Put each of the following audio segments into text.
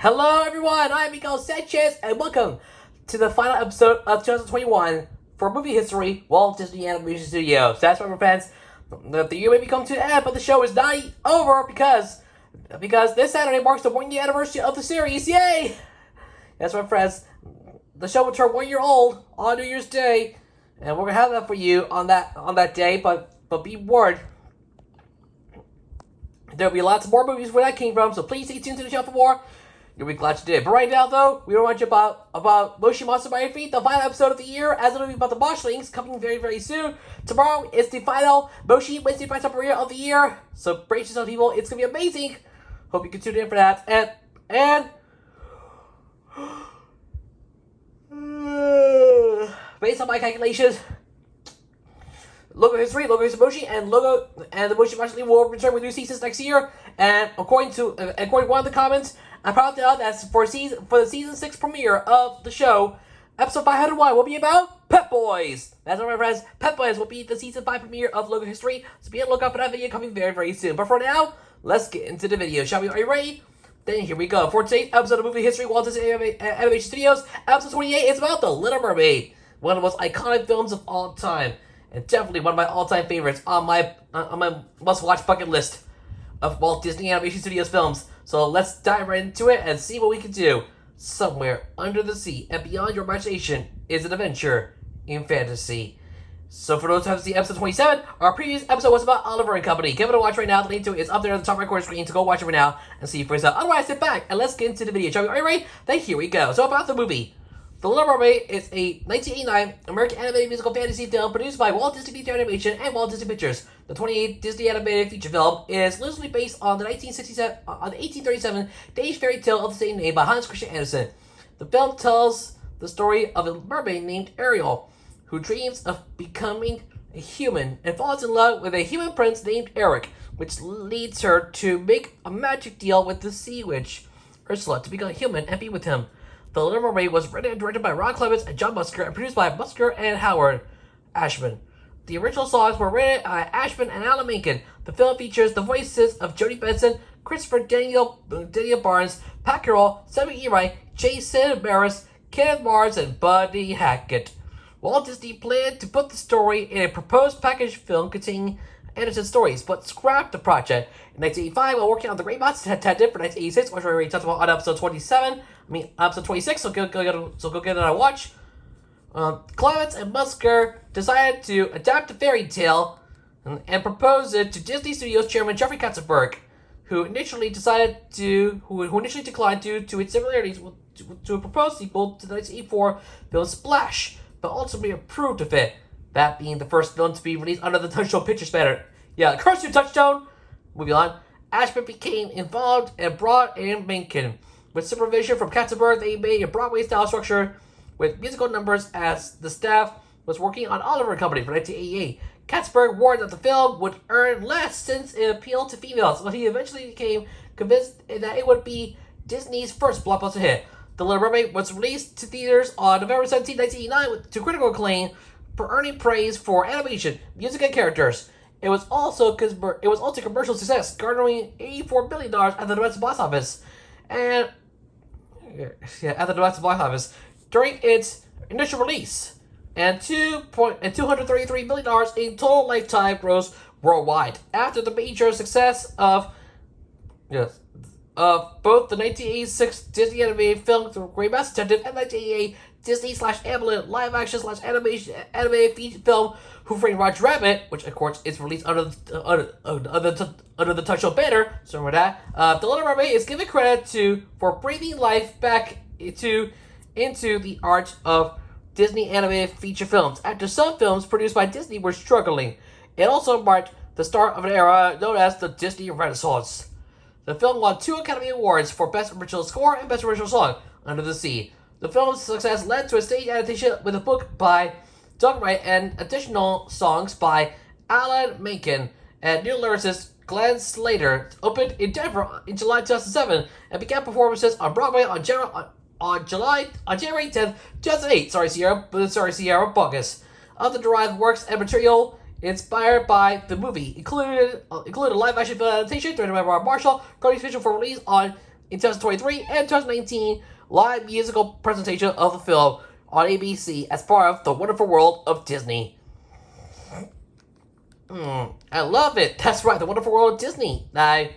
Hello everyone, I'm Miguel Sanchez, and welcome to the final episode of 2021 for movie history, Walt Disney Animation Studios. That's right, my friends. The year may be coming to an end, but the show is not over because this Saturday marks the 1 year anniversary of the series. Yay! That's right, friends. The show will turn 1 year old on New Year's Day, and we're gonna have that for you on that day. But be warned, there'll be lots more movies where that came from. So please stay tuned to the show for more. You'll be glad you did. But right now, though, we want to about Moshi Monster by Your Feet, the final episode of the year, as a movie about the Moshlings, coming very, very soon. Tomorrow is the final Moshi Wednesday Price Premiere of the year. So brace yourself, people. It's going to be amazing. Hope you can tune in for that. And based on my calculations, Logo History, Moshi, and the Moshi Monster will return with new seasons next year. And according to one of the comments, I'm proud to know that for the season 6 premiere of the show, episode 501 will be about Pet Boys. That's right, my friends. Pet Boys will be the season 5 premiere of Logo History. So be on the lookout for that video coming very, very soon. But for now, let's get into the video, shall we? Are you ready? Then here we go. For today's episode of Movie History, Walt Disney Animation Studios, episode 28 is about The Little Mermaid, one of the most iconic films of all time, and definitely one of my all-time favorites on my must-watch bucket list of Walt Disney Animation Studios films. So let's dive right into it and see what we can do. Somewhere under the sea and beyond your imagination is an adventure in fantasy. So for those who haven't seen episode 27, our previous episode was about Oliver and Company. Give it a watch right now. The link to it is up there on the top right corner screen, so go watch it right now and see for yourself. Otherwise, sit back and let's get into the video. Shall we? Are you ready? Then here we go. So about the movie. The Little Mermaid is a 1989 American animated musical fantasy film produced by Walt Disney Feature Animation and Walt Disney Pictures. The 28th Disney animated feature film is loosely based on the 1837 Danish fairy tale of the same name by Hans Christian Andersen. The film tells the story of a mermaid named Ariel, who dreams of becoming a human and falls in love with a human prince named Eric, which leads her to make a magic deal with the sea witch Ursula to become a human and be with him. The Little Mermaid was written and directed by Ron Clements and John Musker and produced by Musker and Howard Ashman. The original songs were written by Ashman and Alan Menken. The film features the voices of Jodie Benson, Christopher Daniel Barnes, Pat Carroll, Sammy Eri, Jason Barris, Kenneth Mars, and Buddy Hackett. Walt Disney planned to put the story in a proposed package film containing Anderson's stories, but scrapped the project. In 1985, while working on The Great Monster Detective for 1986, which we already talked about on episode 26, so go get it on a watch. Clements and Musker decided to adapt the fairy tale and propose it to Disney Studios chairman Jeffrey Katzenberg, who initially declined due to its similarities to a proposed sequel to the 1984 film Splash, but ultimately approved of it. That being the first film to be released under the Touchstone Pictures banner. Yeah, curse you, Touchstone! Moving on. Ashman became involved and brought in Menken. With supervision from Katzenberg, they made a Broadway-style structure with musical numbers as the staff was working on Oliver and Company for 1988. Katzenberg warned that the film would earn less since it appealed to females, but he eventually became convinced that it would be Disney's first blockbuster hit. The Little Mermaid was released to theaters on November 17, 1989 to critical acclaim, for earning praise for animation, music, and characters. It was also a commercial success, garnering $84 billion at the domestic box office, during its initial release, and $233 million in total lifetime gross worldwide. After the major success of both the 1986 Disney animated film The Great Monster Detective and 1988 Disney/Amblin live-action/animation animated feature film Who Framed Roger Rabbit, which of course is released under the Touchstone banner. So remember that. The Little Mermaid is given credit for breathing life back into the art of Disney animated feature films. After some films produced by Disney were struggling, it also marked the start of an era known as the Disney Renaissance. The film won 2 Academy Awards for Best Original Score and Best Original Song, Under the Sea. The film's success led to a stage adaptation with a book by Doug Wright and additional songs by Alan Menken, and new lyricist Glenn Slater opened in Denver in July 2007 and began performances on Broadway on January 10th, 2008. Sorry, Sierra Bogus. Other derived works and material inspired by the movie included a live-action film adaptation directed by Rob Marshall, currently scheduled for release on in 2023 and 2019 live musical presentation of the film on ABC as part of The Wonderful World of Disney. I love it. That's right, The Wonderful World of Disney. No,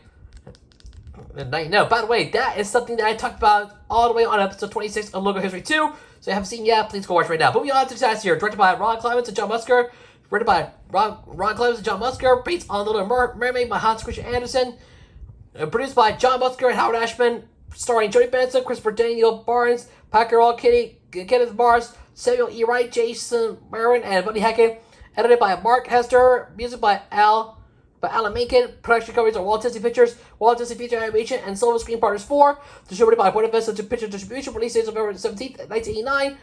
by the way, that is something that I talked about all the way on episode 26 of Logo History 2. So if you haven't seen yet, please go watch right now. Moving on to this year, directed by Ron Clements and John Musker. Written by Ron Clements and John Musker. Based on Little Mermaid by Hans Christian Andersen. Produced by John Musker and Howard Ashman. Starring Jodie Benson, Christopher Daniel Barnes, Pat Carroll, Kenneth Mars, Samuel E. Wright, Jason Marin, and Buddy Hackett. Edited by Mark Hester. Music by Alan Menken. Production covers are Walt Disney Pictures, Walt Disney Feature Animation, and Silver Screen Partners 4. Distributed by Point of Vista Picture Distribution. Release date November 17th, 1989.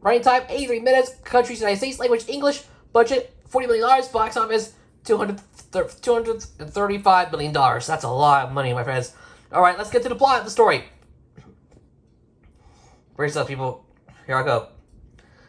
Running time 83 minutes. Countries United States. Language English. Budget $40 million. Box office $235 million. That's a lot of money, my friends. Alright, let's get to the plot of the story. Brace up, people. Here I go.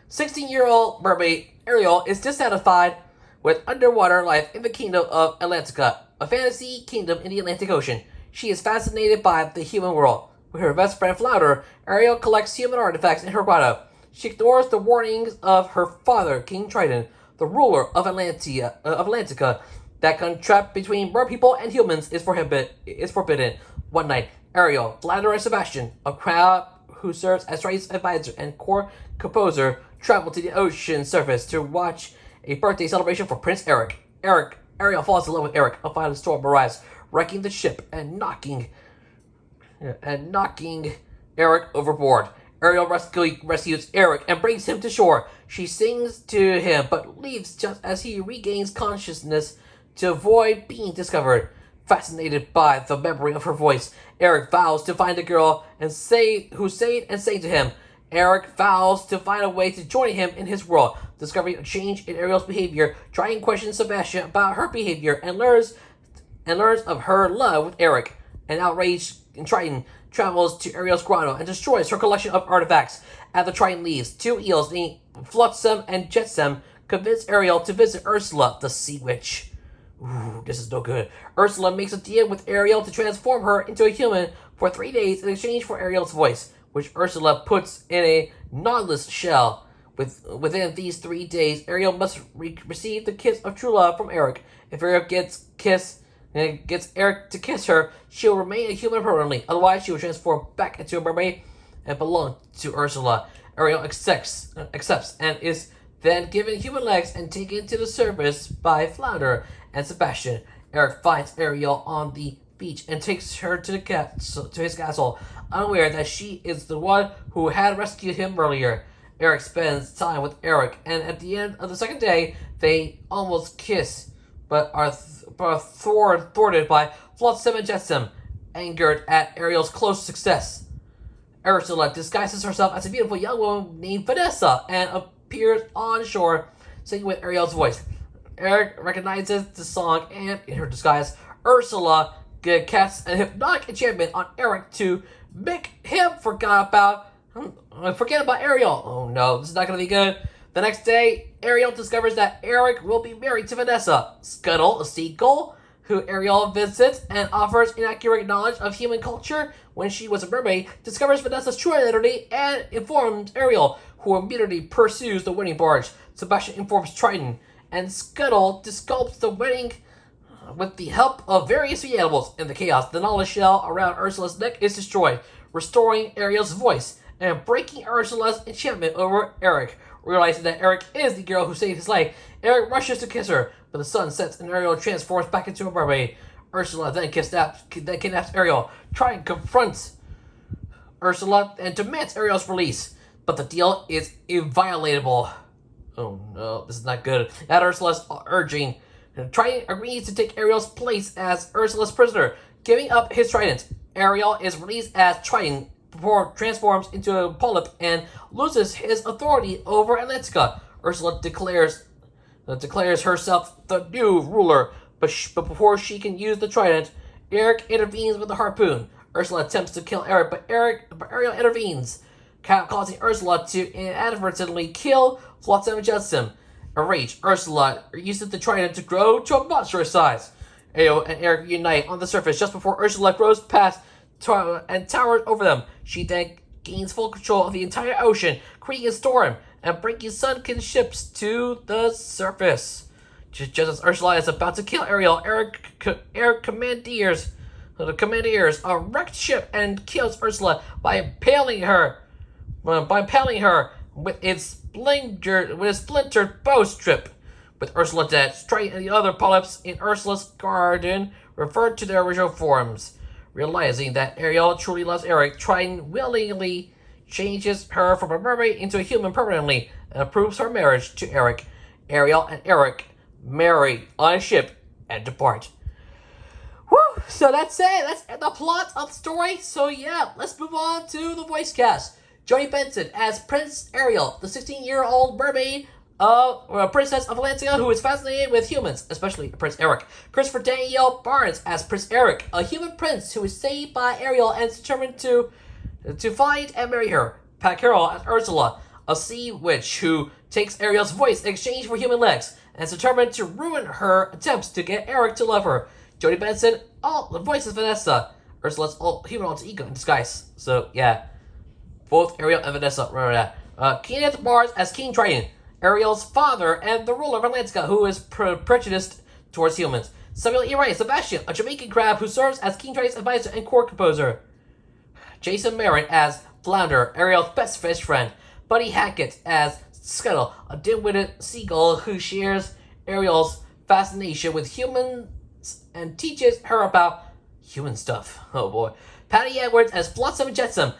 16-year-old mermaid Ariel is dissatisfied with underwater life in the kingdom of Atlantica, a fantasy kingdom in the Atlantic Ocean. She is fascinated by the human world. With her best friend Flounder, Ariel collects human artifacts in her grotto. She ignores the warnings of her father, King Triton, the ruler of Atlantica, that contract between mer people and humans is forbidden. One night, Ariel, Flounder, and Sebastian, a crowd who serves as Triton's advisor and core composer, travel to the ocean surface to watch a birthday celebration for Prince Eric. Ariel falls in love with Eric. A violent storm arrives, wrecking the ship and knocking Eric overboard. Ariel rescues Eric and brings him to shore. She sings to him, but leaves just as he regains consciousness to avoid being discovered. Fascinated by the memory of her voice, Eric vows to find a girl and say to him. Eric vows to find a way to join him in his world, discovering a change in Ariel's behavior, trying to question Sebastian about her behavior, and learns of her love with Eric. An outraged Triton travels to Ariel's grotto and destroys her collection of artifacts. After Triton leaves, two eels named Flotsam and Jetsam convince Ariel to visit Ursula, the Sea Witch. Ooh, this is no good. Ursula makes a deal with Ariel to transform her into a human for 3 days in exchange for Ariel's voice, which Ursula puts in a nodless shell. Within these 3 days, Ariel must receive the kiss of true love from Eric. If Ariel gets Eric to kiss her, she will remain a human permanently. Otherwise, she will transform back into a mermaid and belong to Ursula. Ariel accepts and is then given human legs and taken to the surface by Flounder and Sebastian. Eric finds Ariel on the beach and takes her to his castle, unaware that she is the one who had rescued him earlier. Eric spends time with Eric, and at the end of the second day, they almost kiss, but are thwarted by Flotsam and Jetsam, angered at Ariel's close success. Ursula disguises herself as a beautiful young woman named Vanessa and appears on shore, singing with Ariel's voice. Eric recognizes the song, and in her disguise, Ursula casts an hypnotic enchantment on Eric to make him forget about Ariel. Oh no, this is not going to be good. The next day, Ariel discovers that Eric will be married to Vanessa. Scuttle, a seagull, who Ariel visits and offers inaccurate knowledge of human culture when she was a mermaid, discovers Vanessa's true identity and informs Ariel, who immediately pursues the wedding barge. Sebastian informs Triton, and Scuttle sculpts the wedding with the help of various sea animals. In the chaos, the knowledge shell around Ursula's neck is destroyed, restoring Ariel's voice and breaking Ursula's enchantment over Eric. Realizing that Eric is the girl who saved his life, Eric rushes to kiss her, but the sun sets and Ariel transforms back into a mermaid. Ursula then kidnaps Ariel, Triton confronts Ursula and demands Ariel's release, but the deal is inviolable. Oh no, this is not good. At Ursula's urging, Triton agrees to take Ariel's place as Ursula's prisoner, giving up his trident. Ariel is released as Triton transforms into a polyp and loses his authority over Atlantica. Ursula declares herself the new ruler, but before she can use the trident, Eric intervenes with a harpoon. Ursula attempts to kill Eric, but Ariel intervenes, causing Ursula to inadvertently kill Flotsam and Jetsam. Enraged, Ursula uses the trident to grow to a monstrous size. Ariel and Eric unite on the surface just before Ursula grows past towers over them. She then gains full control of the entire ocean, creating a storm and bringing sunken ships to the surface. Just as Ursula is about to kill Ariel, Eric commandeers a wrecked ship and kills Ursula by impaling her with its splintered bowstrip. With Ursula dead, Straight and the other polyps in Ursula's garden revert to their original forms. Realizing that Ariel truly loves Eric, Triton willingly changes her from a mermaid into a human permanently and approves her marriage to Eric. Ariel and Eric marry on a ship and depart. Woo! So that's it. That's the plot of the story. So yeah, let's move on to the voice cast. Johnny Benson as Prince Ariel, the 16-year-old mermaid princess of Atlantica who is fascinated with humans, especially Prince Eric. Christopher Daniel Barnes as Prince Eric, a human prince who is saved by Ariel and is determined to find and marry her. Pat Carroll as Ursula, a sea witch who takes Ariel's voice in exchange for human legs and is determined to ruin her attempts to get Eric to love her. Jodie Benson, the voice is Vanessa, Ursula's human alter ego in disguise. So yeah, both Ariel and Vanessa. Remember that. Kenneth Mars as King Triton, Ariel's father and the ruler of Atlantica, who is prejudiced towards humans. Samuel E. Wright, Sebastian, a Jamaican crab who serves as King Triton's advisor and court composer. Jason Merritt as Flounder, Ariel's best fish friend. Buddy Hackett as Scuttle, a dim-witted seagull who shares Ariel's fascination with humans and teaches her about human stuff. Oh boy. Patty Edwards as Flotsam and Jetsam,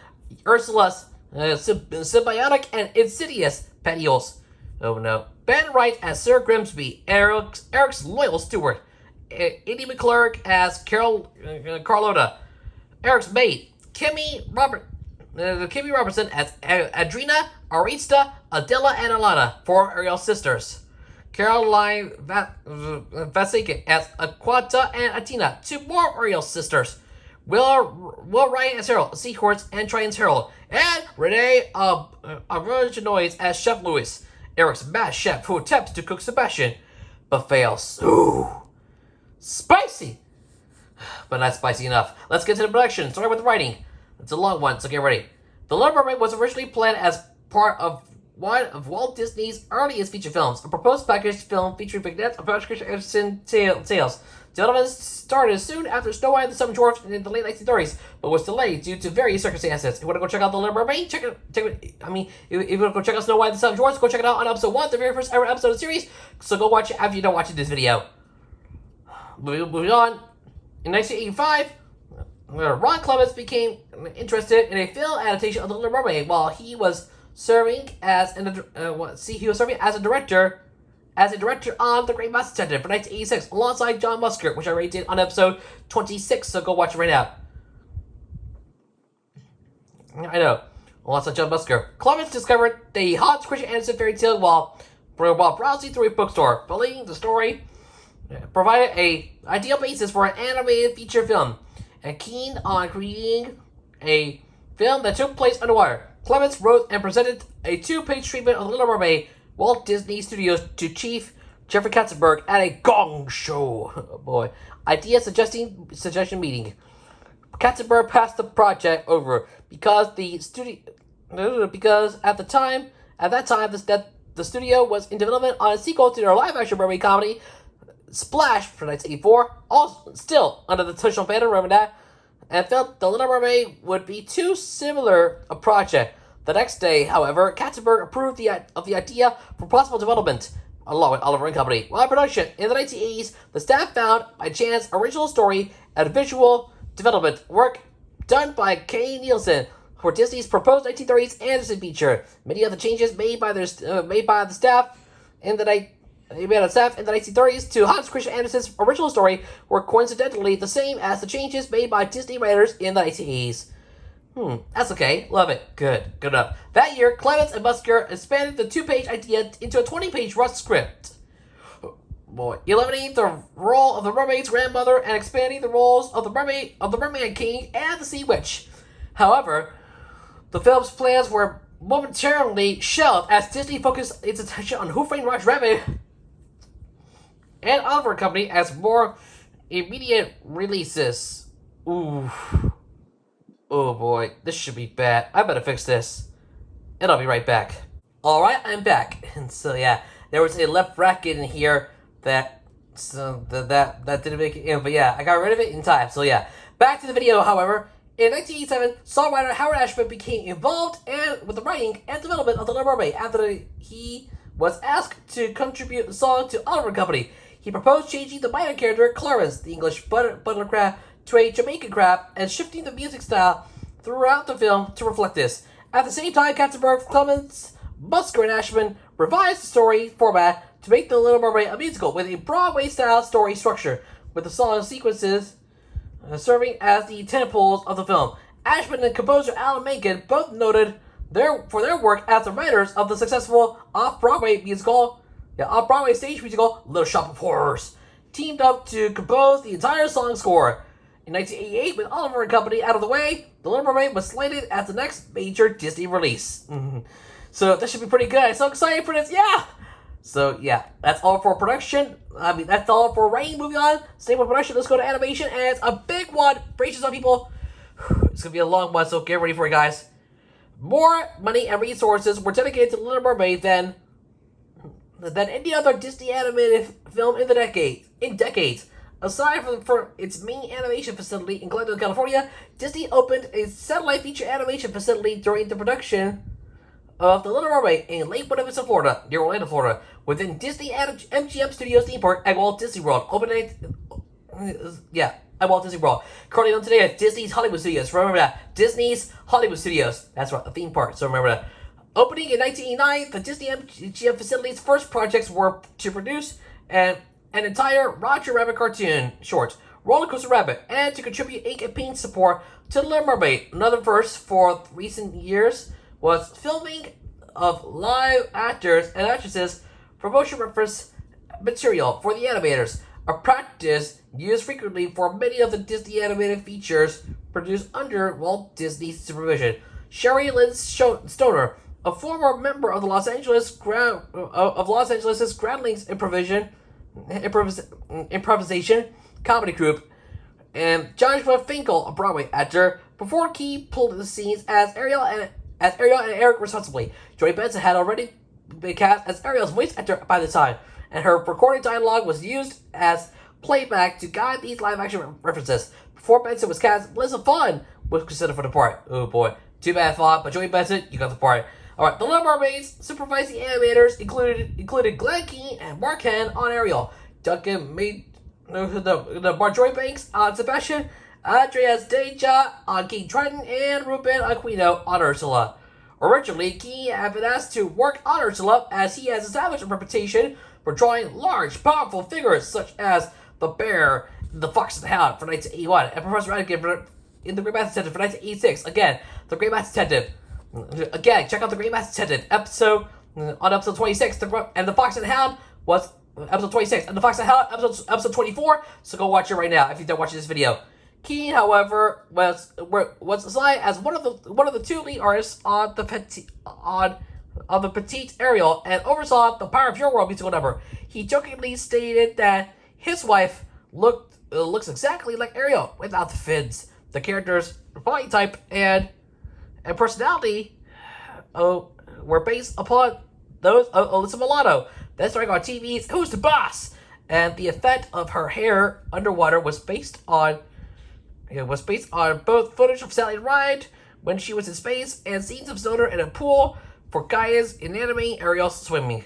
Ursula's symbiotic and insidious petioles. Oh no. Ben Wright as Sir Grimsby, Eric's loyal steward. Edie McClurg as Carlotta, Eric's maid. Kimmy Robertson as Adrina, Arista, Adela, and Alana, 4 Ariel's sisters. Caroline Vasica as Aquata and Atina, 2 more Ariel's sisters. Will Ryan as Harold, Seahorse and Triton's Herald. And Renee Arrogenoids as Chef Louis, Eric's mad chef who attempts to cook Sebastian, but fails. Ooh, spicy! But not spicy enough. Let's get to the production, starting with the writing. It's a long one, so get ready. The Little Mermaid was originally planned as part of one of Walt Disney's earliest feature films, a proposed package film featuring vignettes of Patrick Anderson tales. Development started soon after Snow White and the Seven Dwarfs in the late 1930s, but was delayed due to various circumstances. If you want to go check out The Little Mermaid, if you want to go check out Snow White and the Seven Dwarfs, go check it out on episode 1, the very first ever episode of the series. So go watch it after you're done watching this video. Moving on, in 1985, Ron Clements became interested in a film adaptation of The Little Mermaid while he was serving as a director on The Great Mouse Detective for 1986 alongside John Musker, which I already did on episode 26, so go watch it right now. I know, alongside John Musker. Clements discovered the Hans Christian Andersen fairy tale while browsing through a bookstore. Believing the story provided an ideal basis for an animated feature film, and keen on creating a film that took place underwater. Clements wrote and presented a 2-page treatment of The Little Mermaid, Walt Disney Studios, to Chief Jeffrey Katzenberg at a gong show. Oh boy. Suggestion meeting. Katzenberg passed the project over because at that time the studio was in development on a sequel to their live-action mermaid comedy Splash from 1984, also still under the traditional banner, remember that, and felt The Little Mermaid would be too similar a project. The next day, however, Katzenberg approved of the idea for possible development, along with Oliver and Company. While in production in the 1980s, the staff found, by chance, original story and visual development work done by Kay Nielsen for Disney's proposed 1930s Anderson feature. Many of the changes made by the staff in the 1930s to Hans Christian Andersen's original story were coincidentally the same as the changes made by Disney writers in the 1980s. That's okay. Love it. Good enough. That year, Clements and Musker expanded the 2-page idea into a 20-page rough script. Boy, eliminating the role of the mermaid's grandmother and expanding the roles of the merman king and the sea witch. However, the film's plans were momentarily shelved as Disney focused its attention on Who Framed Roger Rabbit and Oliver and Company as more immediate releases. Ooh. Oh boy, this should be bad. I better fix this. And I'll be right back. Alright, I'm back. And so yeah, there was a left bracket in here that that didn't make it in, but yeah, I got rid of it in time. So yeah. Back to the video, however. In 1987, songwriter Howard Ashman became involved with the writing and development of The Little Mermaid after he was asked to contribute the song to Oliver Company. He proposed changing the minor character, Clarence, the English butler crab, to a Jamaican crab, and shifting the music style throughout the film to reflect this. At the same time, Katzenberg, Clements, Musker, and Ashman revised the story format to make The Little Mermaid a musical with a Broadway-style story structure, with the song sequences serving as the tentpoles of the film. Ashman and composer Alan Menken both noted for their work as the writers of the successful off-Broadway stage musical Little Shop of Horrors, teamed up to compose the entire song score. In 1988, with Oliver and Company out of the way, The Little Mermaid was slated as the next major Disney release. So that should be pretty good. I'm so excited for this, yeah! So yeah, that's all for production. That's all for writing. Moving on, same with production. Let's go to animation, and it's a big one. Brace yourself, people. It's gonna be a long one, so get ready for it, guys. More money and resources were dedicated to Little Mermaid than any other Disney animated film in decades. Aside from its main animation facility in Glendale, California, Disney opened a satellite feature animation facility during the production of The Little Mermaid in Lake Buena Vista, Florida, near Orlando, Florida, within Disney MGM Studios theme park at Walt Disney World. At Walt Disney World. Currently known today as Disney's Hollywood Studios. Remember that. Disney's Hollywood Studios. That's right, a theme park, so remember that. Opening in 1989, the Disney MGM facility's first projects were to produce an entire Roger Rabbit cartoon short, Roller Coaster Rabbit, and to contribute ink and paint support to The Little Mermaid. Another first for recent years was filming of live actors and actresses for motion reference material for the animators, a practice used frequently for many of the Disney animated features produced under Walt Disney's supervision. Sherry Lynn Stoner, a former member of the Los Angeles Groundlings improvisation comedy group, and Joshua Finkel, a Broadway actor, performed key pulled the scenes as Ariel and Eric responsibly. Joy Benson had already been cast as Ariel's voice actor by the time, and her recorded dialogue was used as playback to guide these live-action references. Before Benson was cast, Melissa Vaughn was considered for the part. Oh boy, too bad, Vaughn, but Joey Benson, you got the part. Alright, The Little Mermaids supervising animators included Glenn Keane and Mark Henn on Ariel, Duncan made the Marjorie Banks on Sebastian, Andreas Deja on King Triton, and Ruben Aquino on Ursula. Originally, Keane had been asked to work on Ursula as he has established a reputation for drawing large, powerful figures such as the Bear, the Fox and the Hound for 1981, and Professor Radigan in The Great Master Detective for 1986. Again, The Great Master Detective. Again, check out The Great Master Detective episode 26. And the Fox and the Hound was episode 26, and the Fox and the Hound episode 24. So go watch it right now if you don't watch this video. Keane, however, was assigned as one of the two lead artists on the Petite Ariel and oversaw the Power of Your World musical number. He jokingly stated that his wife looks exactly like Ariel without the fins. The character's body type and personality were based upon those of Alyssa Milano. That's starring on TV's Who's the Boss? And the effect of her hair underwater was based on both footage of Sally Ride when she was in space and scenes of Stoner in a pool for Gaia's inanimate Ariel swimming.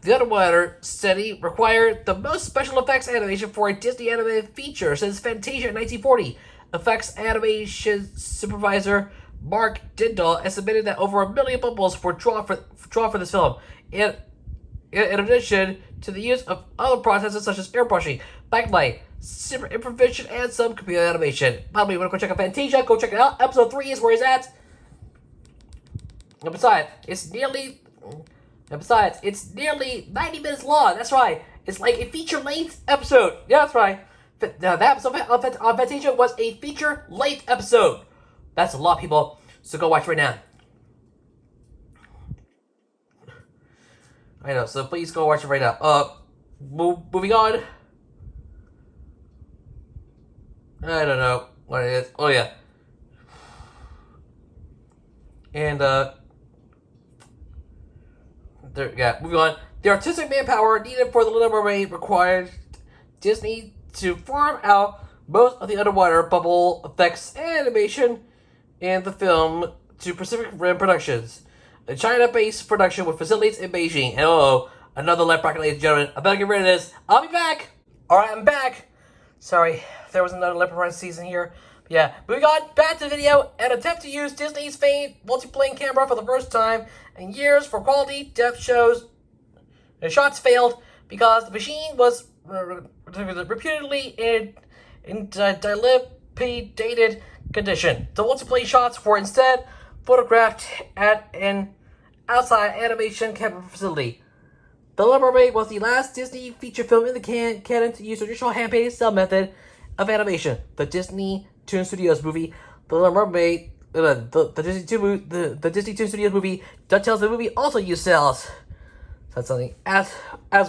The underwater study required the most special effects animation for a Disney animated feature since Fantasia in 1940. Effects animation supervisor Mark Dindal estimated that over 1 million bubbles were drawn for this film. In addition to the use of other processes such as airbrushing, backlight, super improvisation, and some computer animation. By the way, you want to go check out Fantasia? Go check it out. Episode 3 is where he's at. And besides, it's nearly 90 minutes long. That's right. It's like a feature-length episode. Yeah, that's right. That episode on Fantasia was a feature-length episode. That's a lot, people. So go watch right now. I know, so please go watch it right now. Moving on. I don't know what it is. Oh, yeah. And moving on. The artistic manpower needed for The Little Mermaid required Disney to farm out most of the underwater bubble effects and animation in the film to Pacific Rim Productions, a China-based production with facilities in Beijing. And another left bracket, ladies and gentlemen. I better get rid of this. I'll be back. All right, I'm back. Sorry, there was another leopard season here. Yeah, moving on, back to the video. An attempt to use Disney's famed multiplane camera for the first time in years for quality depth shows. The shots failed because the machine was reputedly in dilapidated condition. The multiplane shots were instead photographed at an outside animation camera facility. The Little Mermaid was the last Disney feature film in the canon to use traditional hand-painted cell method of animation. The Disney Toon Studios movie, The Little Mermaid, the Disney Toon Studios movie, DuckTales the movie also used cells. That's something. As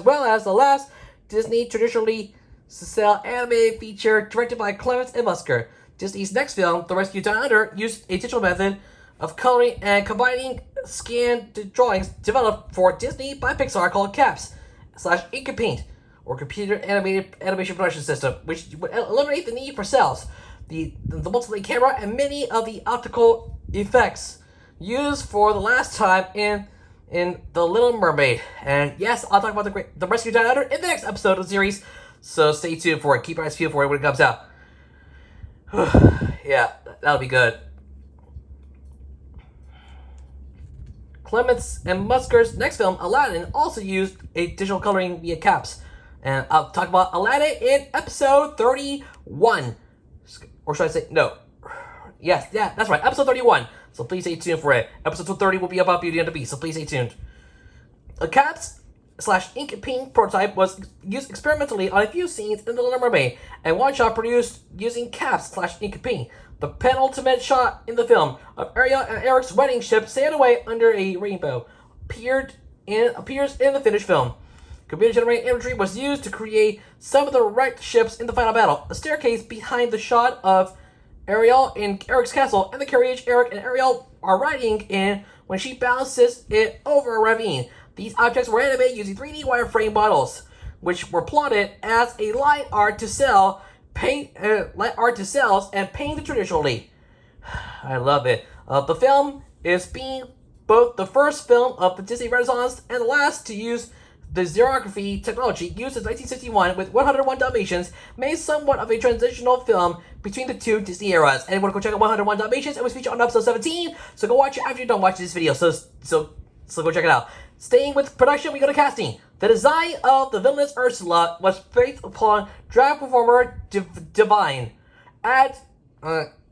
well as the last Disney traditionally cell animated feature directed by Clements and Musker. Disney's next film, The Rescue Down Under, used a digital method of coloring and combining scanned drawings developed for Disney by Pixar called CAPS/Ink and Paint, or Computer Animated Animation Production System, which would eliminate the need for cells, the multiplane camera, and many of the optical effects used for the last time in The Little Mermaid. And yes, I'll talk about the Rescue Down Under in the next episode of the series, so stay tuned for it. Keep your eyes peeled for it when it comes out. Yeah, that'll be good. Clements and Musker's next film, Aladdin, also used a digital coloring via CAPS. And I'll talk about Aladdin in episode 31. Or should I say, no. Yes, yeah, that's right, episode 31. So please stay tuned for it. Episode 30 will be about Beauty and the Beast, so please stay tuned. A CAPS/Ink and Paint prototype was used experimentally on a few scenes in The Little Mermaid, and one shot produced using CAPS/Ink and Paint. The penultimate shot in the film of Ariel and Eric's wedding ship sailing away under a rainbow appears in the finished film. Computer-generated imagery was used to create some of the wrecked ships in the final battle. A staircase behind the shot of Ariel in Eric's castle, and the carriage Eric and Ariel are riding in when she bounces it over a ravine. These objects were animated using 3D wireframe models, which were plotted as a line art to cells and painted traditionally. I love it. The film is being both the first film of the Disney Renaissance and the last to use the xerography technology used in 1961 with 101 Dalmatians, made somewhat of a transitional film between the two Disney eras. And you want to go check out 101 Dalmatians? It was featured on episode 17, so go watch it after you're done watching this video. So go check it out. Staying with production, we go to casting. The design of the villainess Ursula was based upon drag performer Divine. An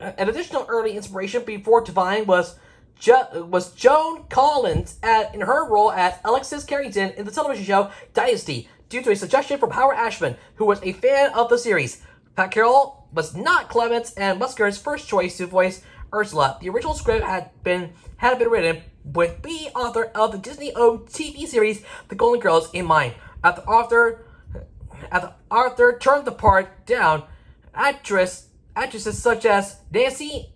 additional early inspiration before Divine was Joan Collins in her role as Alexis Carrington in the television show Dynasty, due to a suggestion from Howard Ashman, who was a fan of the series. Pat Carroll was not Clements and Musker's first choice to voice Ursula. The original script had been written with the author of the Disney-owned TV series The Golden Girls in mind. After Arthur turned the part down, actresses such as Nancy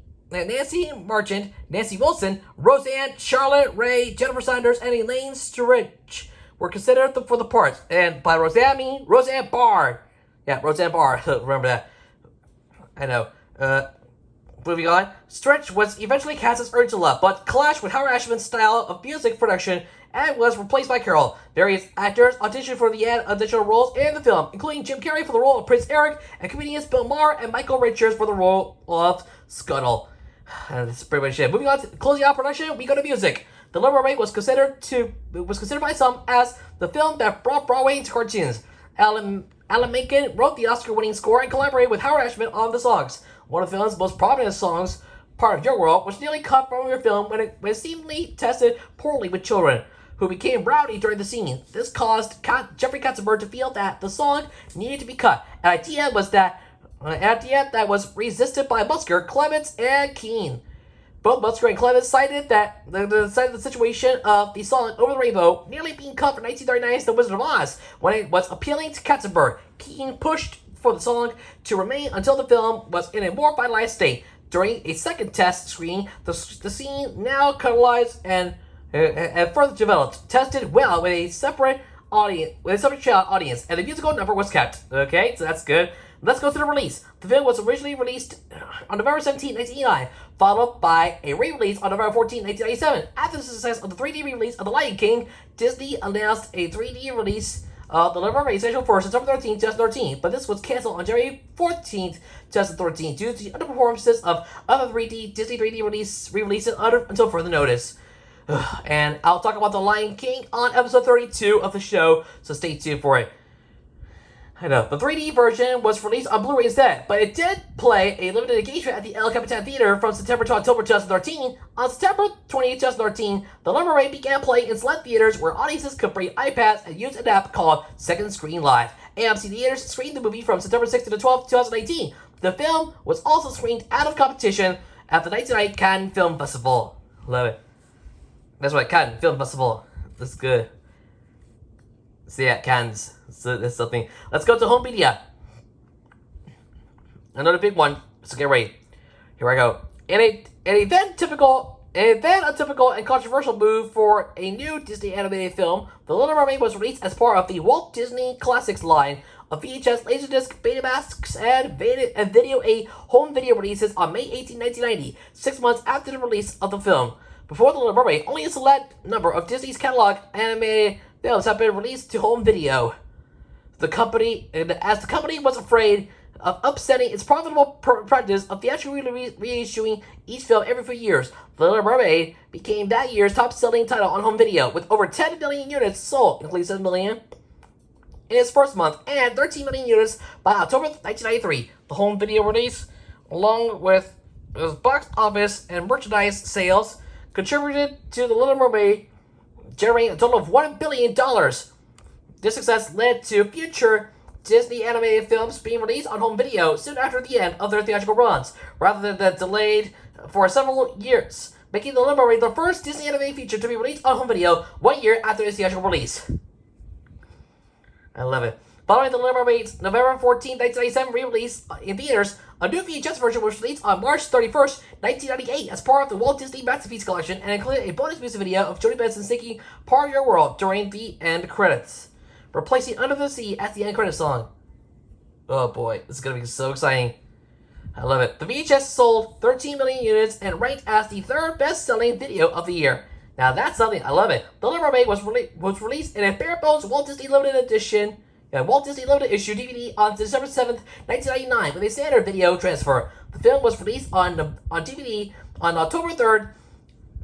Marchand, Nancy Wilson, Roseanne, Charlotte Ray, Jennifer Saunders, and Elaine Stritch were considered for the parts. And by Roseanne, I mean Roseanne Barr. Yeah, Roseanne Barr. Remember that. I know. Moving on. Stritch was eventually cast as Ursula, but clashed with Howard Ashman's style of music production and was replaced by Carroll. Various actors auditioned for the additional roles in the film, including Jim Carrey for the role of Prince Eric, and comedians Bill Maher and Michael Richards for the role of Scuttle. That's pretty much it. Moving on to closing out production, we go to music. The Little Mermaid was considered by some as the film that brought Broadway into cartoons. Alan Menken wrote the Oscar-winning score and collaborated with Howard Ashman on the songs. One of the film's most prominent songs, Part of Your World, was nearly cut from your film when it seemingly tested poorly with children, who became rowdy during the scene. This caused Jeffrey Katzenberg to feel that the song needed to be cut. An idea that was resisted by Musker, Clements, and Keane. Both Musker and Clements cited the situation of the song Over the Rainbow nearly being cut for 1939's The Wizard of Oz, when it was appealing to Katzenberg. Keane pushed for the song to remain until the film was in a more vitalized state. During a second test screening, the scene now colonized and further developed, tested well with a separate audience, child audience, and the musical number was kept. Okay, so that's good. Let's go to the release. The film was originally released on November 17, 1989, followed by a re-release on November 14, 1997. After the success of the 3D re-release of The Lion King, Disney announced a 3D release of The Little Mermaid scheduled for September 13, 2013, but this was canceled on January 14, 2013 due to underperformances of other Disney 3D re-releases until further notice. And I'll talk about The Lion King on episode 32 of the show, so stay tuned for it. I know. The 3D version was released on Blu-ray instead, but it did play a limited engagement at the El Capitan Theater from September to October 2013. On September 20, 2013, The Little Mermaid began playing in select theaters where audiences could bring iPads and use an app called Second Screen Live. AMC Theaters screened the movie from September 6 to the 12th, 2018. The film was also screened out of competition at the 1998 Cannes Film Festival. Love it. That's right, Cannes Film Festival. That's good. So yeah, Cannes. So that's something. Let's go to home media. Another big one. So get ready. Here I go. An event typical and controversial move for a new Disney animated film, The Little Mermaid was released as part of the Walt Disney Classics line of VHS, Laserdisc, Betamax, and video home video releases on May 18, 1990, 6 months after the release of the film. Before The Little Mermaid, only a select number of Disney's catalog animated films have been released to home video. As the company was afraid of upsetting its profitable practice of theatrically reissuing each film every few years, The Little Mermaid became that year's top-selling title on home video, with over 10 million units sold, including 7 million in its first month, and 13 million units by October 1993. The home video release, along with its box office and merchandise sales, contributed to The Little Mermaid generating a total of $1 billion. This success led to future Disney animated films being released on home video soon after the end of their theatrical runs, rather than delayed for several years, making The Little Mermaid the first Disney animated feature to be released on home video 1 year after its theatrical release. I love it. Following The Little Mermaid's November 14, 1997 re-release in theaters, a new VHS version was released on March 31st, 1998 as part of the Walt Disney Masterpiece Collection and included a bonus music video of Jodie Benson singing Part of Your World during the end credits, replacing Under the Sea as the end credits song. Oh boy, this is going to be so exciting. I love it. The VHS sold 13 million units and ranked as the third best-selling video of the year. Now that's something. I love it. The Little Mermaid was released in a bare-bones Walt Disney Limited Edition Walt Disney Limited Issue DVD on December 7th, 1999 with a standard video transfer. The film was released on DVD on October 3rd,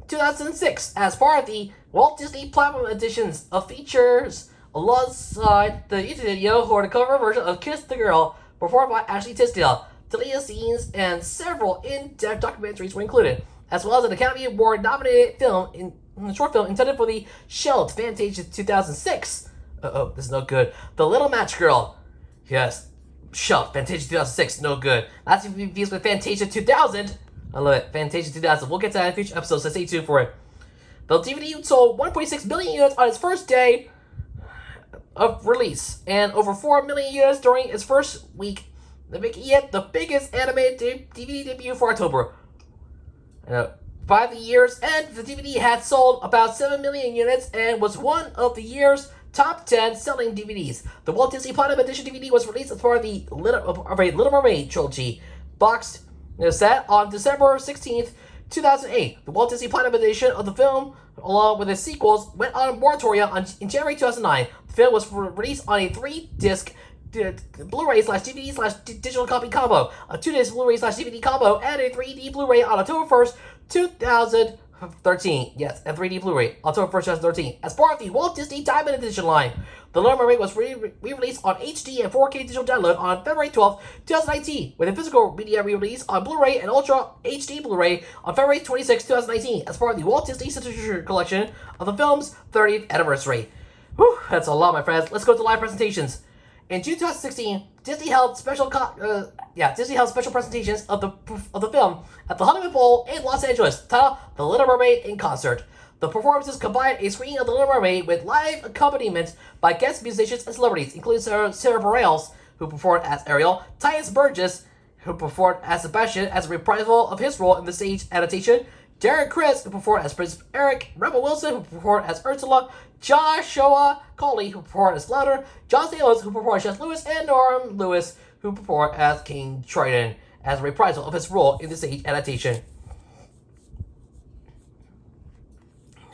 2006 as part of the Walt Disney Platinum Editions of features alongside the YouTube video or the cover version of Kiss the Girl performed by Ashley Tisdale. Deleted scenes and several in-depth documentaries were included, as well as an Academy Award nominated short film intended for the shelved Fantasia 2006. This is no good. The Little Match Girl. Yes. Shelved. Fantasia 2006. No good. That's confused with Fantasia 2000. I love it. Fantasia 2000. We'll get to that in future episodes, so stay tuned for it. The DVD sold 1.6 million units on its first day of release, and over 4 million units during its first week, making it the biggest animated DVD debut for October. By the year's end, the DVD had sold about 7 million units and was one of the year's top 10 selling DVDs. The Walt Disney Platinum Edition DVD was released as part of the Little Mermaid trilogy box set on December 16th, 2008. The Walt Disney Platinum Edition of the film, along with its sequels, went on moratorium in January 2009. The film was released on a 3-disc Blu-ray/DVD/digital copy combo, a 2-disc Blu-ray/DVD combo, and a 3D Blu-ray on October 1st, 2013. Yes, a 3D Blu-ray, October 1st, 2013. As part of the Walt Disney Diamond Edition line, The Little Mermaid was re-released on HD and 4K digital download on February 12th, 2019, with a physical media re-release on Blu-ray and Ultra HD Blu-ray on February 26th, 2019, as part of the Walt Disney Signature Collection of the film's 30th anniversary. Whew, that's a lot, my friends. Let's go to live presentations. In June 2016, Disney held special presentations of the film at the Hollywood Bowl in Los Angeles, titled The Little Mermaid in Concert. The performances combined a screening of The Little Mermaid with live accompaniment by guest musicians and celebrities, including Sarah Bareilles, who performed as Ariel, Tyus Burgess, who performed as Sebastian as a reprisal of his role in the stage adaptation, Derek Chris, who performed as Prince Eric, Rebel Wilson, who performed as Ursula, Joshua Colley, who performed as Flounder, John Salos, who performed as Chef Lewis, and Norm Lewis, who performed as King Triton, as a reprisal of his role in the stage adaptation.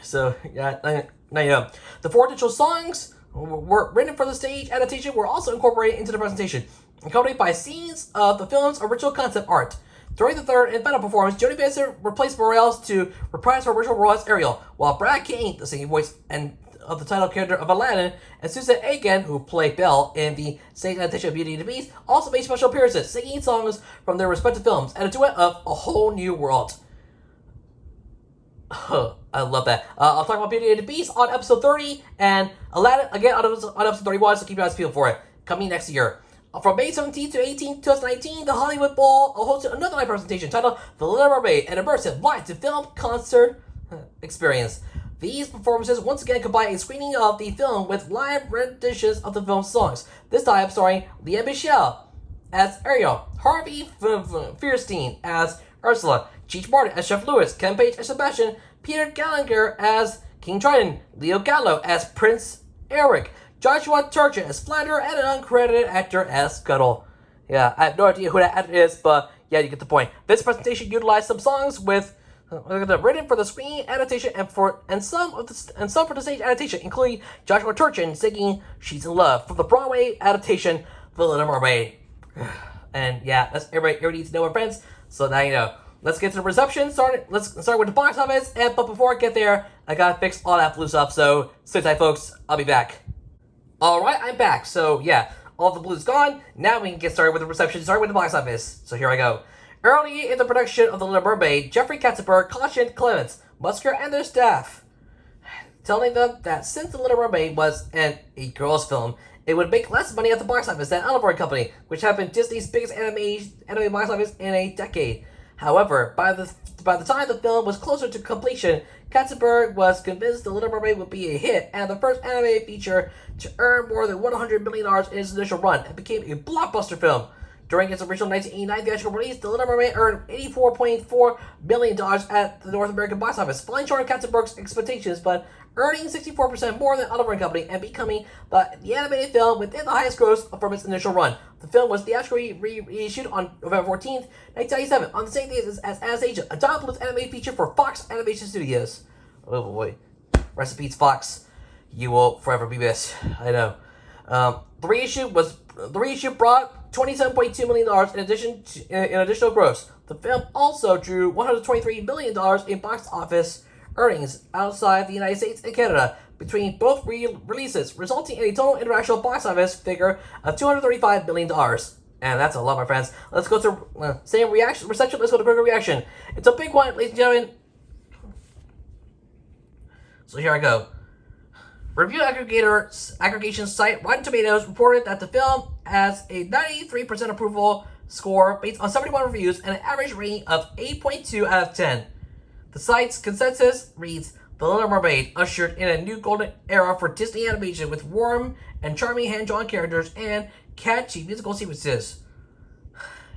So, the 4 additional songs were written for the stage adaptation were also incorporated into the presentation, accompanied by scenes of the film's original concept art. During the third and final performance, Jodie Benson replaced Morales to reprise her original role as Ariel, while Brad Kane, the singing voice and of the title character of Aladdin, and Susan Aiken, who played Belle in the stage adaptation of Beauty and the Beast, also made special appearances, singing songs from their respective films, and a duet of A Whole New World. I love that. I'll talk about Beauty and the Beast on episode 30, and Aladdin again on episode 31, so keep your eyes peeled for it. Coming next year. From May 17th to 18th, 2019, the Hollywood Bowl hosted another live presentation titled The Little Mermaid, an immersive live-to-film concert experience. These performances once again combine a screening of the film with live renditions of the film's songs, this time starring Leah Michelle as Ariel, Harvey Fierstein as Ursula, Cheech Martin as Chef Lewis, Ken Page as Sebastian, Peter Gallagher as King Triton, Leo Gallo as Prince Eric, Joshua Turchin as Flounder, and an uncredited actor as Scuttle. Yeah, I have no idea who that actor is, but yeah, you get the point. This presentation utilized some songs with written for the screen adaptation and some for the stage adaptation, including Joshua Turchin singing "She's in Love" from the Broadway adaptation "The Little Mermaid." And yeah, that's everybody needs to know, my friends. So now you know. Let's get to the reception. Let's start with the box office. But before I get there, I gotta fix all that blue stuff. So sit tight, folks. I'll be back. Alright, I'm back. So yeah, all the blue's gone. Now we can get started with the reception, starting with the box office. So here I go. Early in the production of The Little Mermaid, Jeffrey Katzenberg cautioned Clements, Musker, and their staff, telling them that since The Little Mermaid was a girls' film, it would make less money at the box office than Oliver & Company, which had been Disney's biggest anime box office in a decade. However, by the time the film was closer to completion, Katzenberg was convinced The Little Mermaid would be a hit and the first animated feature to earn more than $100 million in its initial run and became a blockbuster film. During its original 1989 theatrical release, The Little Mermaid earned $84.4 million at the North American box office, falling short of Katzenberg's expectations, but earning 64% more than Oliver & Company and becoming the animated film within the highest gross from its initial run. The film was theatrically reissued on November 14th, 1997, on the same day as Anastasia, a Don Bluth animated feature for Fox Animation Studios. Oh boy. Rest in peace, Fox. You will forever be missed. I know. The reissue brought $27.2 million in additional gross. The film also drew $123 million in box office earnings outside the United States and Canada between both releases, resulting in a total international box office figure of $235 million. And that's a lot, my friends. Let's go to same reception. Let's go to critical reaction. It's a big one, ladies and gentlemen. So here I go. Review aggregation site Rotten Tomatoes reported that the film has a 93% approval score based on 71 reviews and an average rating of 8.2 out of 10. The site's consensus reads, The Little Mermaid ushered in a new golden era for Disney animation with warm and charming hand-drawn characters and catchy musical sequences.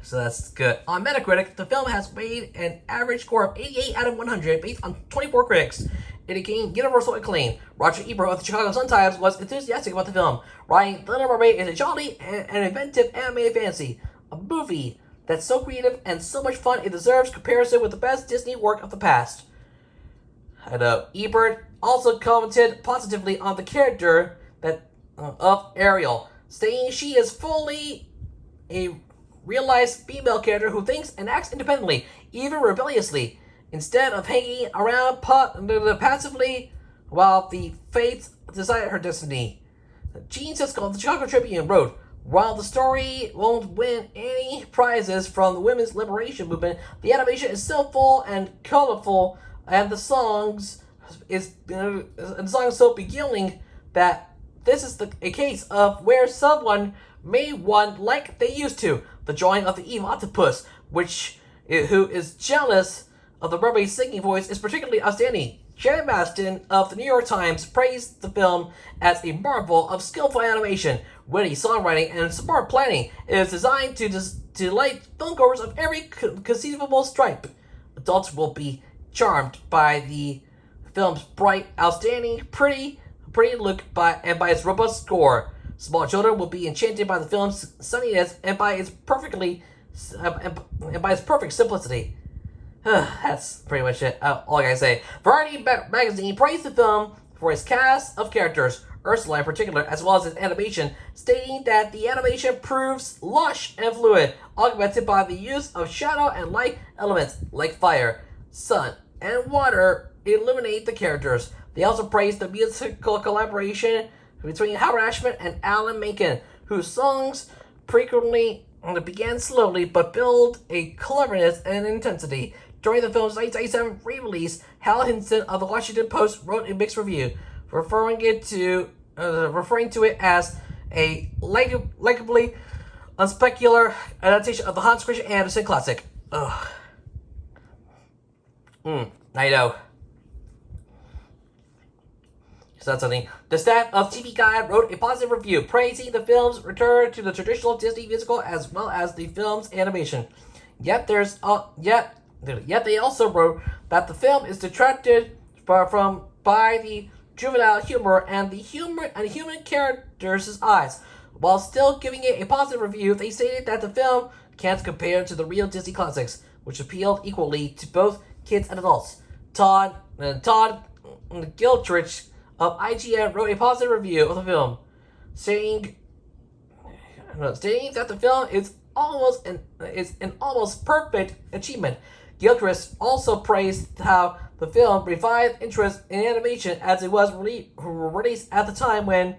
So that's good. On Metacritic, the film has made an average score of 88 out of 100 based on 24 critics, indicating universal acclaim. Roger Ebert of the Chicago Sun-Times was enthusiastic about the film, writing, The Little Mermaid is a jolly and inventive animated fantasy, a movie that's so creative and so much fun it deserves comparison with the best Disney work of the past. And Ebert also commented positively on the character of Ariel, saying she is fully a realized female character who thinks and acts independently, even rebelliously, instead of hanging around passively while the fates decide her destiny. Gene Siskel of the Chicago Tribune wrote, while the story won't win any prizes from the women's liberation movement, the animation is so full and colorful, and the songs is so beguiling that this is a case of where someone made one like they used to. The drawing of the evil octopus, who is jealous of the mermaid's singing voice, is particularly outstanding. Shannon Maston of the New York Times praised the film as a marvel of skillful animation, witty songwriting, and smart planning. It is designed to delight filmgoers of every conceivable stripe. Adults will be charmed by the film's bright, outstanding, pretty look by its robust score. Small children will be enchanted by the film's sunniness and by its perfect simplicity. That's pretty much it. All I gotta say. Variety magazine praised the film for its cast of characters, Ursula in particular, as well as its animation, stating that the animation proves lush and fluid, augmented by the use of shadow and light elements like fire, sun, and water illuminate the characters. They also praised the musical collaboration between Howard Ashman and Alan Menken, whose songs frequently began slowly but build a cleverness and intensity. During the film's 1997 re-release, Hal Hinson of the Washington Post wrote a mixed review, referring to it as a likably unspectacular adaptation of the Hans Christian Andersen classic. Ugh. I know. So that's something. The staff of TV Guide wrote a positive review, praising the film's return to the traditional Disney musical as well as the film's animation. Yet they also wrote that the film is detracted by the juvenile humor and the human characters' eyes. While still giving it a positive review, they stated that the film can't compare to the real Disney classics, which appealed equally to both kids and adults. Todd Gilchrist of IGN wrote a positive review of the film, stating that the film is an almost perfect achievement. Gilchrist also praised how the film revived interest in animation, as it was released at the time when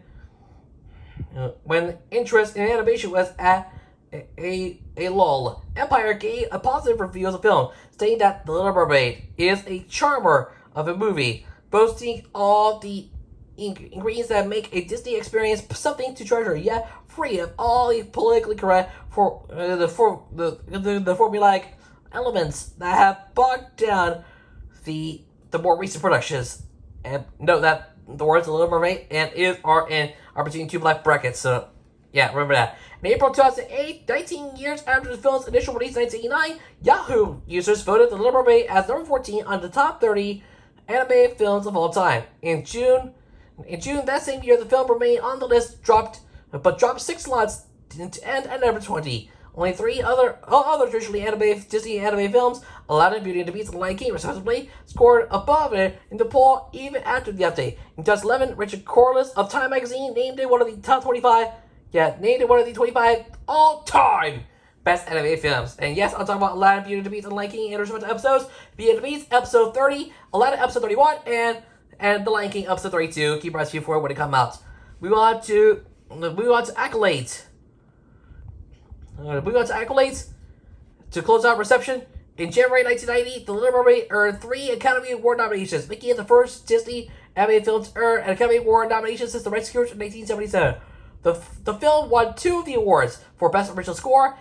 interest in animation was at a lull. Empire gave a positive review of the film, stating that The Little Mermaid is a charmer of a movie, boasting all the ingredients that make a Disney experience something to treasure, yet free of all the politically correct the formulaic elements that have bogged down the more recent productions. And note that the words The Little Mermaid and is are between two black brackets, so yeah, remember that. In April 2008, 19 years after the film's initial release in 1989, Yahoo users voted The Little Mermaid as number 14 on the top 30 animated films of all time. In June that same year, the film remained on the list, dropped 6 slots to end at number 20. Only 3 other traditionally animated Disney animated films, Aladdin, Beauty and the Beast, and Lion King, respectively, scored above it in the poll even after the update. In 2011, Richard Corliss of Time magazine named it one of the top 25. Named it one of the 25 all-time best animated films. And yes, I'm talking about Aladdin, Beauty and the Beast, and Lion King in respective episodes. Beauty and the Beast, episode 30, Aladdin, episode 31, and The Lion King, episode 32. Keep your eyes peeled for it when it comes out. We want to Accolades. Accolades to close out reception. In January 1990, The Little Mermaid earned 3 Academy Award nominations, making it the first Disney animated film to earn an Academy Award nomination since The Rescuers in 1977. The film won 2 of the awards for Best Original Score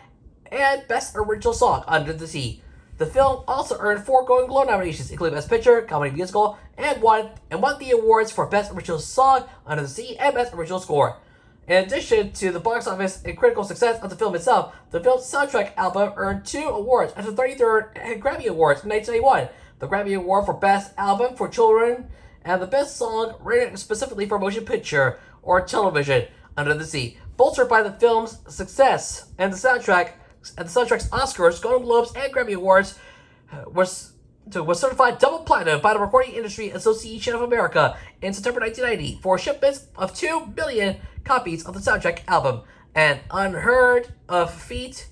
and Best Original Song, Under the Sea. The film also earned 4 Golden Globe nominations, including Best Picture, Comedy Musical, and won the awards for Best Original Song, Under the Sea, and Best Original Score. In addition to the box office and critical success of the film itself, the film's soundtrack album earned 2 awards at the 33rd Grammy Awards in 1991. The Grammy Award for Best Album for Children and the Best Song written specifically for motion picture or television, Under the Sea. Bolstered by the film's success and the soundtrack's Oscars, Golden Globes, and Grammy Awards was certified double platinum by the Recording Industry Association of America in September 1990 for shipments of 2 million copies of the soundtrack album, an unheard of feat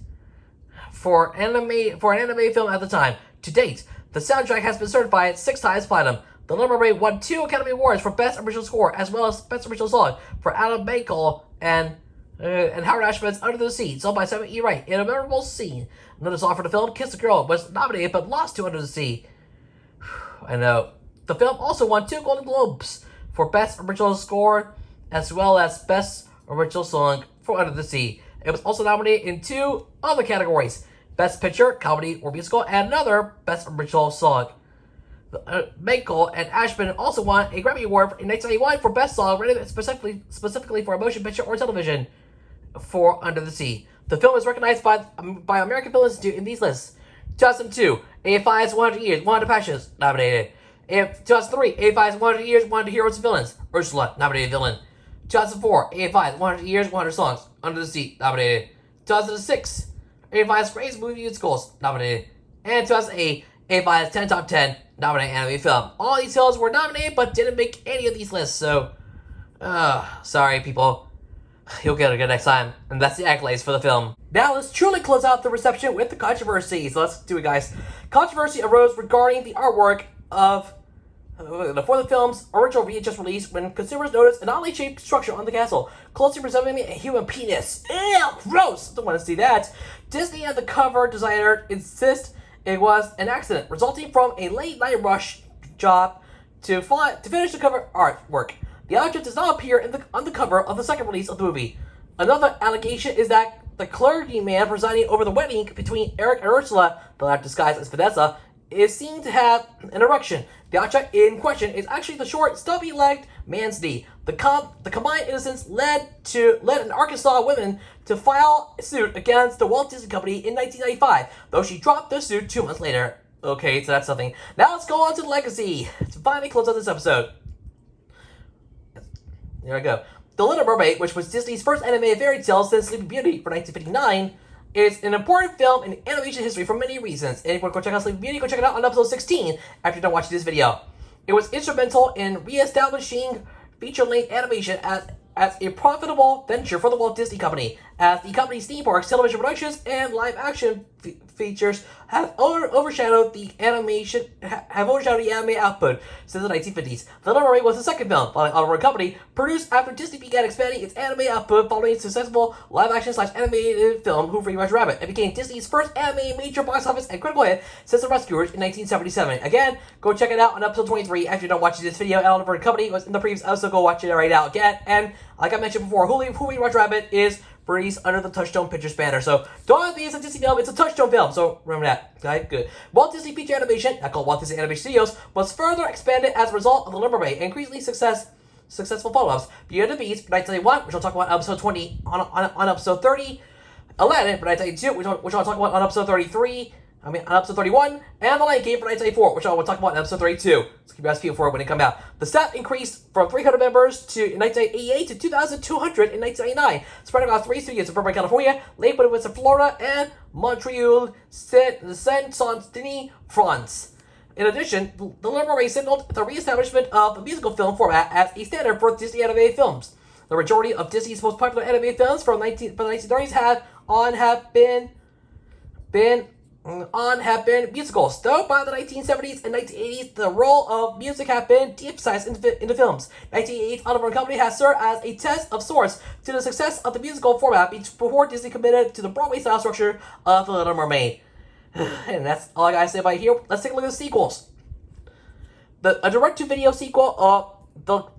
for an anime film at the time. To date, the soundtrack has been certified 6 times platinum. The Little Mermaid won 2 Academy Awards for Best Original Score as well as Best Original Song for Alan Menken and Howard Ashman's Under the Sea, sung by Simon E. Wright. In a memorable scene, another song for the film, Kiss the Girl, was nominated but lost to Under the Sea. I know. The film also won 2 Golden Globes for Best Original Score as well as Best Original Song for Under the Sea. It was also nominated in 2 other categories, Best Picture, Comedy or Musical, and another Best Original Song. Michael and Ashman also won a Grammy Award in 1991 for Best Song, written specifically for a motion picture or television for Under the Sea. The film is recognized by American Film Institute in these lists. 2002, AFI's 100 Years, 100 Passions, nominated. 2003, AFI's 100 Years, 100 Heroes and Villains, Ursula, nominated villain. 2004, AFI's 100 Years, 100 Songs, Under the Sea, nominated. 2006, AFI's Greatest Movie Musicals, nominated. And 2008, AFI's 10 Top 10, nominated anime film. All these films were nominated but didn't make any of these lists, so... sorry, people. You'll get it again next time. And that's the accolades for the film. Now let's truly close out the reception with the controversy. So let's do it, guys. Controversy arose regarding the artwork of for the film's original VHS release when consumers noticed an oddly shaped structure on the castle, closely resembling a human penis. Ew, gross! Don't want to see that. Disney and the cover designer insist it was an accident, resulting from a late-night rush job to finish the cover artwork. The object does not appear on the cover of the second release of the movie. Another allegation is that the clergyman presiding over the wedding between Eric and Ursula, the latter disguised as Vanessa, is seen to have an erection. The object in question is actually the short, stubby-legged man's knee. The combined innocence led an Arkansas woman to file a suit against the Walt Disney Company in 1995, though she dropped the suit 2 months later. Okay, so that's something. Now let's go on to the legacy to finally close out this episode. There we go. The Little Mermaid, which was Disney's first animated fairy tale since Sleeping Beauty for 1959, is an important film in animation history for many reasons. And if you want to go check out Sleeping Beauty, go check it out on episode 16 after you're done watching this video. It was instrumental in re-establishing feature-length animation as a profitable venture for the Walt Disney Company, as the company's theme parks, television productions, and live-action features have overshadowed the anime output since the 1950s. The Little Mermaid was the second film by the Oliver Company, produced after Disney began expanding its anime output following its successful live-action/animated film Who Framed Roger Rabbit, and became Disney's first anime major box office and critical hit since The Rescuers in 1977. Again, go check it out on episode 23 after you're done watching this video. Oliver Company was in the previous episode, go watch it right now again. And like I mentioned before, Who Framed Roger Rabbit is released under the Touchstone Pictures banner. So don't think it's a Disney film, it's a Touchstone film. So remember that. Okay, good. Walt Disney Feature Animation, now called Walt Disney Animation Studios, was further expanded as a result of The Little Mermaid and increasingly successful follow-ups. Beauty and the Beast, for 1991, which I'll talk about on episode 20, on episode 30. Aladdin, for 1992, which I'll talk about on episode 31, and The Lion King for 1994, which I will talk about in episode 32. So keep your eyes peeled for it when it comes out. The staff increased from 300 members in 1988 to 2,200 in 1999, spread across 3 studios in Burbank, California, Lake West, Florida, and Montreal, Saint-Denis, France. In addition, The Little Mermaid signaled the re-establishment of the musical film format as a standard for Disney animated films. The majority of Disney's most popular animated films from the 1930s have been musicals, though by the 1970s and 1980s, the role of music have been de-emphasized in the films. 1988's Oliver and Company has served as a test of sorts to the success of the musical format before Disney committed to the Broadway-style structure of The Little Mermaid. And that's all I gotta say about here. Let's take a look at the sequels. A direct-to-video sequel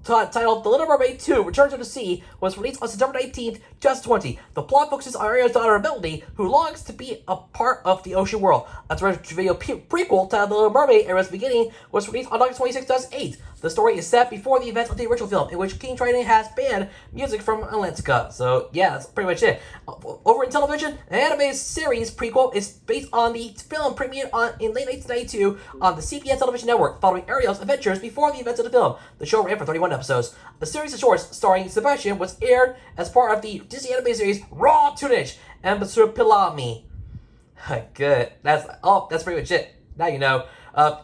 titled The Little Mermaid 2 Return to the Sea was released on September 19th, 2020. The plot focuses on Ariel's daughter Melody, who longs to be a part of the ocean world. A direct-to-video prequel titled The Little Mermaid Ariel's Beginning was released on August 26, 2008. The story is set before the events of the original film, in which King Triton has banned music from Atlantica. So yeah, that's pretty much it. Over in television, an animated series prequel is based on the film premiered in late 1992 on the CBS television network, following Ariel's adventures before the events of the film. The show ran for 31 episodes. A series of shorts starring Sebastian was aired as part of the Disney animated series Raw Tunage and Pilami. Good. That's pretty much it. Now you know.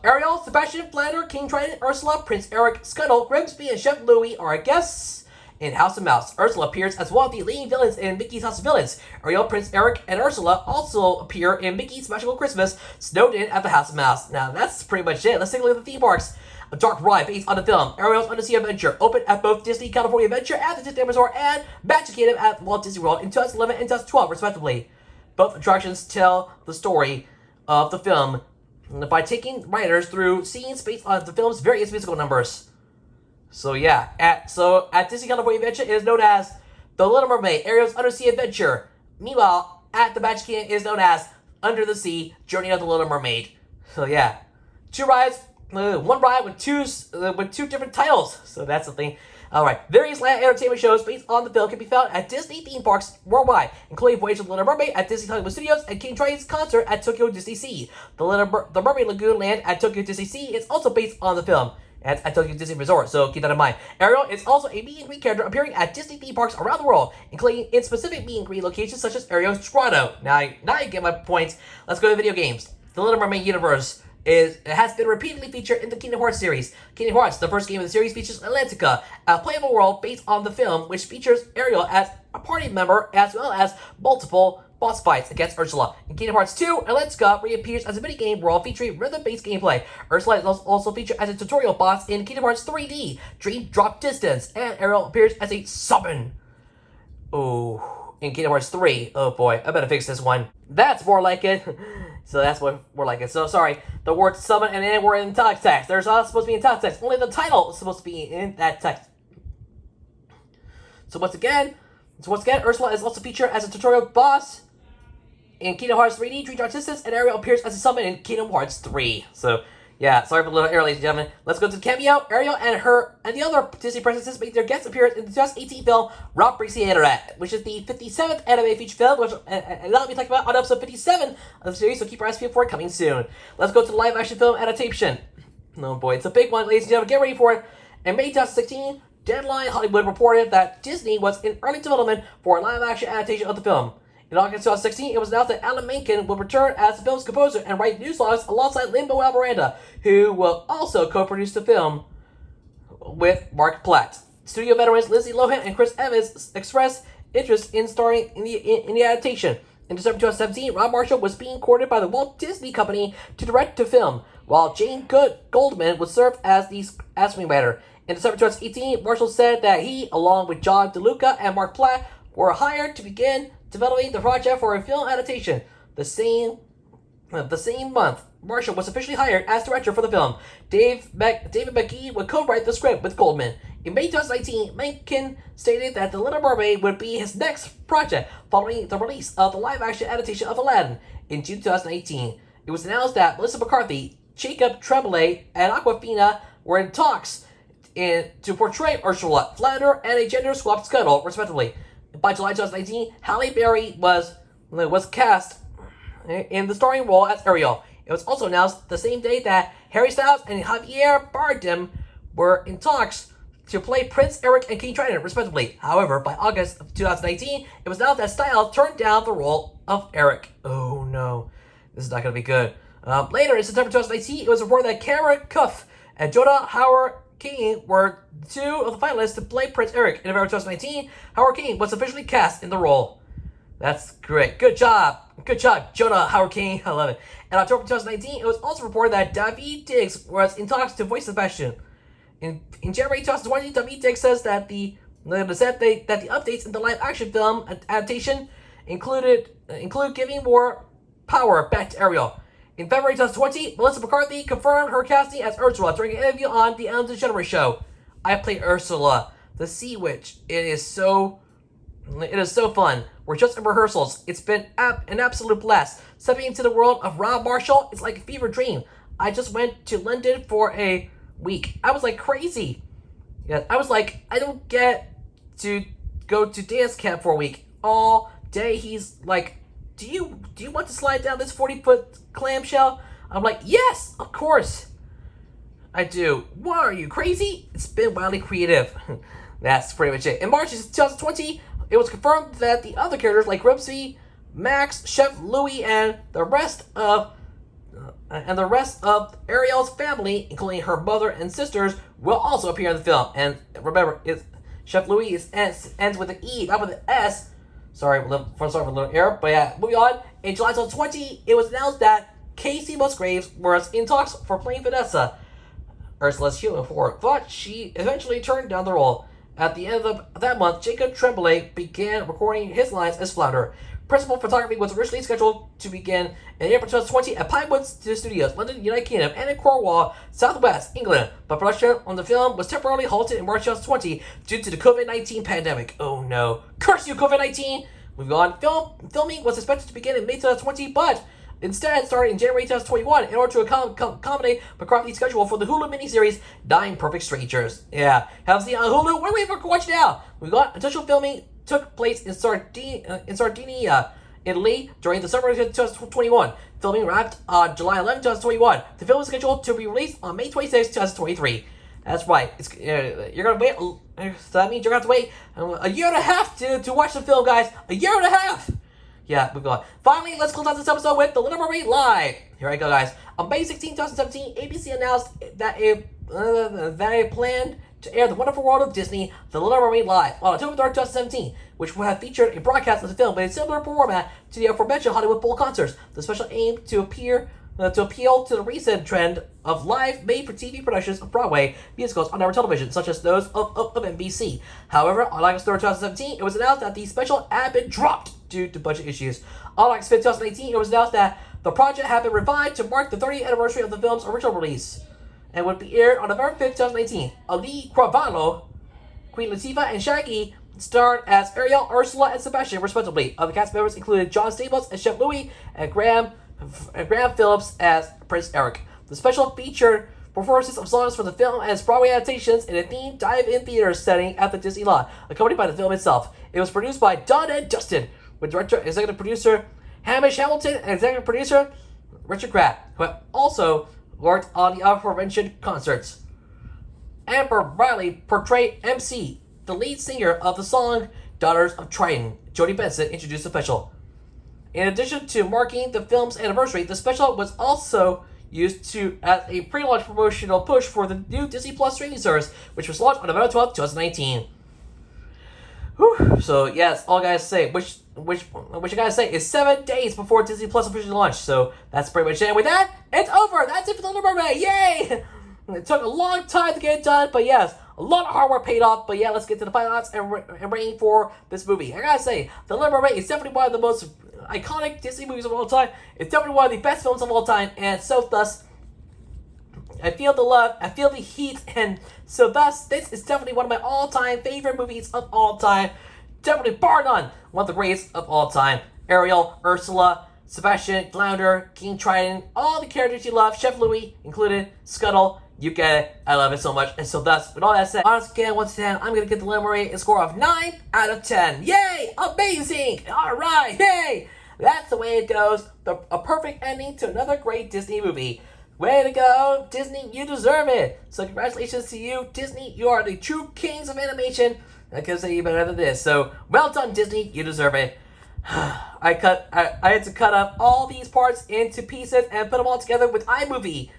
Ariel, Sebastian, Flounder, King Triton, Ursula, Prince Eric, Scuttle, Grimsby, and Chef Louie are our guests in House of Mouse. Ursula appears as one of the leading villains in Mickey's House of Villains. Ariel, Prince Eric, and Ursula also appear in Mickey's Magical Christmas, snowed in at the House of Mouse. Now that's pretty much it. Let's take a look at the theme parks. A dark ride based on the film. Ariel's Undersea Adventure opened at both Disney California Adventure at the Disney Resort and Magic Kingdom at Walt Disney World in 2011 and 2012, respectively. Both attractions tell the story of the film by taking riders through scenes based on the film's various musical numbers. So yeah, at Disney California Adventure it is known as The Little Mermaid, Ariel's Undersea Adventure. Meanwhile, at the Magic Kingdom it is known as Under the Sea, Journey of the Little Mermaid. So yeah, 2 rides one ride with two different titles. So that's the thing. Alright, various live entertainment shows based on the film can be found at Disney theme parks worldwide, including Voyage of the Little Mermaid at Disney Hollywood Studios and King Triton's concert at Tokyo Disney Sea. The Mermaid Lagoon Land at Tokyo Disney Sea is also based on the film at Tokyo Disney Resort, so keep that in mind. Ariel is also a meet and greet character appearing at Disney theme parks around the world, including in specific meet and greet locations such as Ariel's Grotto. Now you get my point. Let's go to video games. The Little Mermaid universe has been repeatedly featured in the Kingdom Hearts series. Kingdom Hearts, the first game of the series, features Atlantica, a playable world based on the film, which features Ariel as a party member as well as multiple boss fights against Ursula. In Kingdom Hearts 2, Atlantica reappears as a minigame world featuring rhythm-based gameplay. Ursula is also featured as a tutorial boss in Kingdom Hearts 3D, Dream Drop Distance, and Ariel appears as a summon. Oh, in Kingdom Hearts 3, oh boy, I better fix this one. That's more like it. So that's what more like it. So sorry, the word summon and then we're in text. There's not supposed to be in text. Only the title is supposed to be in that text. So once again, Ursula is also featured as a tutorial boss in Kingdom Hearts 3D, Dream Drop Distance, and Ariel appears as a summon in Kingdom Hearts 3. So yeah, sorry for a little error, ladies and gentlemen. Let's go to the cameo. Ariel and the other Disney princesses make their guest appearance in the 2018 film Rock Breaks the Internet, which is the 57th anime feature film, which that'll be talking about on episode 57 of the series, so keep your eyes peeled for it coming soon. Let's go to the live action film adaptation. Oh boy, it's a big one, ladies and gentlemen. Get ready for it. In May 2016, Deadline Hollywood reported that Disney was in early development for a live action adaptation of the film. In August 2016, it was announced that Alan Menken will return as the film's composer and write new songs alongside Lin-Manuel Miranda, who will also co-produce the film with Mark Platt. Studio veterans Lindsay Lohan and Chris Evans expressed interest in starring in the adaptation. In December 2017, Rob Marshall was being courted by the Walt Disney Company to direct the film, while Jane Goldman would serve as the screenwriter. In December 2018, Marshall said that he, along with John DeLuca and Mark Platt, were hired to begin developing the project for a film adaptation. The same month, Marshall was officially hired as director for the film. David McGee would co-write the script with Goldman. In May 2019, Menken stated that The Little Mermaid would be his next project following the release of the live-action adaptation of Aladdin in June 2018. It was announced that Melissa McCarthy, Jacob Tremblay, and Awkwafina were in talks to portray Ursula, Flounder, and a gender-swapped Scuttle, respectively. By July 2019, Halle Berry was cast in the starring role as Ariel. It was also announced the same day that Harry Styles and Javier Bardem were in talks to play Prince Eric and King Triton, respectively. However, by August of 2019, it was announced that Styles turned down the role of Eric. Oh no, this is not going to be good. Later, in September 2019, it was reported that Cameron Cuff and Jonah Howard King were two of the finalists to play Prince Eric. In November 2019, Howard King was officially cast in the role. That's great. Good job. Good job, Jonah Howard King. I love it. In October 2019, it was also reported that Daveed Diggs was in talks to voice Sebastian. In January 2020, Daveed Diggs says that the updates in the live-action film adaptation include giving more power back to Ariel. In February 2020, Melissa McCarthy confirmed her casting as Ursula during an interview on The Ellen DeGeneres Show. I played Ursula, the Sea Witch. It is so fun. We're just in rehearsals. It's been an absolute blast. Stepping into the world of Rob Marshall, it's like a fever dream. I just went to London for a week. I was like crazy. Yeah, I was like, I don't get to go to dance camp for a week. All day he's like, do you want to slide down this 40-foot clamshell? I'm like, yes, of course. I do. What, are you crazy? It's been wildly creative. That's pretty much it. In March 2020, it was confirmed that the other characters like Ribsy, Max, Chef Louis, and the rest of Ariel's family, including her mother and sisters, will also appear in the film. And remember, Chef Louis ends with an E, not with an S. Sorry for a little error, but yeah, moving on. In July 2020, it was announced that Casey Musgraves was in talks for playing Vanessa, Ursula's human form, but she eventually turned down the role. At the end of that month, Jacob Tremblay began recording his lines as Flounder. Principal photography was originally scheduled to begin in April 2020 at Pinewood Studios, London, United Kingdom, and in Cornwall, Southwest England. But production on the film was temporarily halted in March 2020 due to the COVID-19 pandemic. Oh no. Curse you, COVID-19! Moving on. Filming was expected to begin in May 2020, but instead started in January 2021 in order to accommodate McCarthy's schedule for the Hulu miniseries Dying Perfect Strangers. Yeah, have seen on Hulu? What are we waiting for? Watch it now. We got official filming took place in Sardinia, Italy during the summer of 2021. Filming wrapped on July 11, 2021. The film is scheduled to be released on May 26, 2023. That's right. You're gonna wait. So that means you're gonna have to wait a year and a half to watch the film, guys. A year and a half. Yeah, we've gone. Finally, let's close out this episode with The Little Mermaid Live. Here I go, guys. On May 16, 2017, ABC announced that it planned to air The Wonderful World of Disney, The Little Mermaid Live, on October 3rd, 2017, which will have featured a broadcast of the film in a similar format to the aforementioned Hollywood Bowl concerts. The special aimed to appeal to the recent trend of live made-for-TV productions of Broadway musicals on network television, such as those of NBC. However, on August 3rd, 2017, it was announced that the special had been dropped due to budget issues. On August 5th, 2018, it was announced that the project had been revived to mark the 30th anniversary of the film's original release, and would be aired on November 5th, 2019. Ali Cravalo, Queen Latifah, and Shaggy starred as Ariel, Ursula, and Sebastian, respectively. Other cast members included John Stamos as Chef Louis and Graham Phillips as Prince Eric. The special featured performances of songs from the film and its Broadway adaptations in a themed dive-in theater setting at the Disney lot, accompanied by the film itself. It was produced by Don and Dustin, with director and executive producer Hamish Hamilton and executive producer Richard Kraft, who have also worked on the aforementioned concerts. Amber Riley portrayed MC, the lead singer of the song Daughters of Triton. Jodie Benson introduced the special. In addition to marking the film's anniversary, the special was also used as a pre-launch promotional push for the new Disney Plus streaming service, which was launched on November 12th, 2019. Whew. So yes, all I gotta say, which I gotta say is 7 days before Disney Plus officially launched. So that's pretty much it. And with that, it's over. That's it for The Little Mermaid. Yay! It took a long time to get it done, but yes, a lot of hard work paid off. But yeah, let's get to the final thoughts and rating for this movie. I gotta say, The Little Mermaid is definitely one of the most iconic Disney movies of all time. It's definitely one of the best films of all time, and so thus, I feel the love, I feel the heat, and so thus, this is definitely one of my all-time favorite movies of all time. Definitely, bar none, one of the greatest of all time. Ariel, Ursula, Sebastian, Flounder, King Triton, all the characters you love, Chef Louis included, Scuttle, you get it. I love it so much. And so thus, with all that said, once again, I'm going to give The Little Mermaid a score of 9 out of 10. Yay! Amazing! Alright, yay! That's the way it goes. A perfect ending to another great Disney movie. Way to go, Disney, you deserve it. So congratulations to you, Disney. You are the true kings of animation. I couldn't say you better than this. So, well done, Disney. You deserve it. I had to cut up all these parts into pieces and put them all together with iMovie.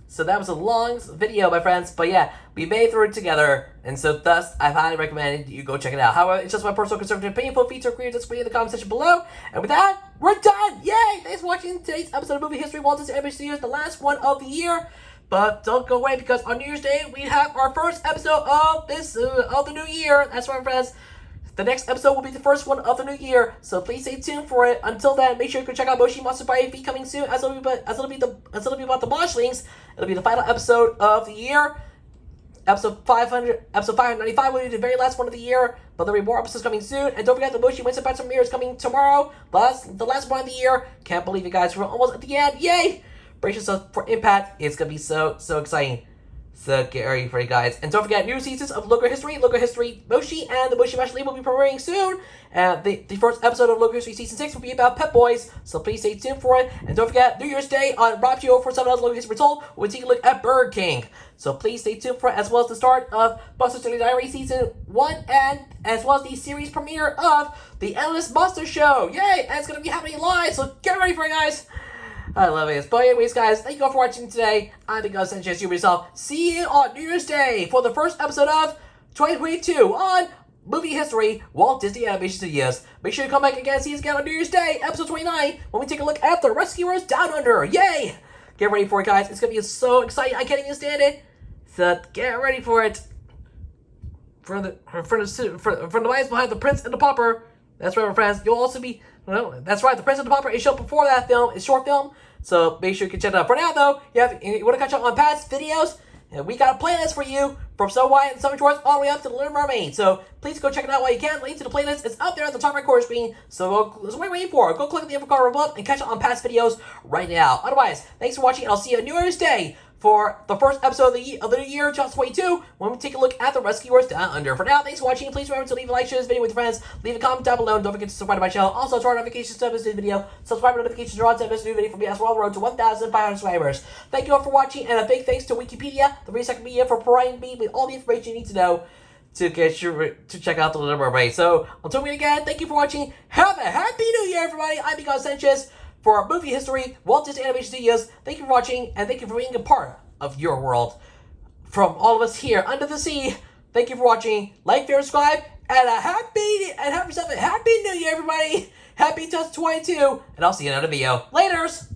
So that was a long video, my friends, but yeah, we made through it together, and so thus, I highly recommend you go check it out. However, it's just my personal conservative opinion. Full feature creators display in the comment section below. And with that, we're done! Yay! Thanks for watching today's episode of Movie History, Walt Disney Animation Studios, the last one of the year. But don't go away, because on New Year's Day, we have our first episode of the new year. That's right, friends. The next episode will be the first one of the new year, so please stay tuned for it. Until then, make sure you go check out Moshi Monster by AV coming soon, as it'll be about the Moshlings. It'll be the final episode of the year. Episode 595 will be the very last one of the year, but there'll be more episodes coming soon. And don't forget, the Moshi Wednesday Best Premiere is coming tomorrow. The last one of the year. Can't believe it, guys. We're almost at the end. Yay! Brace yourself for impact. It's gonna be so exciting. So get ready for it, guys. And don't forget, new seasons of Local History Moshi, and the Moshi Mash League will be premiering soon. The first episode of Local History Season 6 will be about Pet Boys, so please stay tuned for it. And don't forget, New Year's Day on Rob Geo for 7 Local History Told, we'll take a look at Bird King. So please stay tuned for it, as well as the start of Buster's Daily Diary Season 1, and as well as the series premiere of The Endless Monster Show. Yay! And it's going to be happening live, so get ready for it, guys. I love it. But anyways, guys, thank you all for watching today. I'm the Gus Sanchez, you yourself. See you on New Year's Day for the first episode of 2022 on Movie History, Walt Disney Animation Studios. Make sure you come back again and see us again on New Year's Day, episode 29, when we take a look at The Rescuers Down Under. Yay! Get ready for it, guys. It's going to be so exciting. I can't even stand it. So get ready for it. For the minds behind The Prince and the Pauper. That's right, my friends. You'll also be... Well, that's right, The Prince and the Pauper is shown before that film. It's short film. So make sure you can check it out. For now, though, you want to catch up on past videos, And we got a playlist for you from Snow White and Seven Dwarfs all the way up to the Little Mermaid. So please go check it out while you can. Link to the playlist is up there at the top right corner screen. So what are you waiting for? Go click the info card above and catch up on past videos right now. Otherwise, thanks for watching, and I'll see you on New Year's Day for the first episode of the year 2022 when we take a look at the Rescuers Down Under. For now, thanks for watching. Please remember to leave a like, share this video with your friends, leave a comment down below, and don't forget to subscribe to my channel. Also, turn on notifications to this new video. Subscribe to notifications to on this new video from me as well. We're on to 1,500 subscribers. Thank you all for watching, and a big thanks to Wikipedia, the Recycled Media, for providing me with all the information you need to know to check out the Little Mermaid. So, until we meet again, thank you for watching. Have a happy New Year, everybody. I'm Mccarthy Sanchez for Movie History, Walt Disney Animation Studios. Thank you for watching, and thank you for being a part of your world. From all of us here under the sea, thank you for watching. Like, share, subscribe, and have yourself a happy New Year, everybody. Happy 2022, and I'll see you in another video. Laters!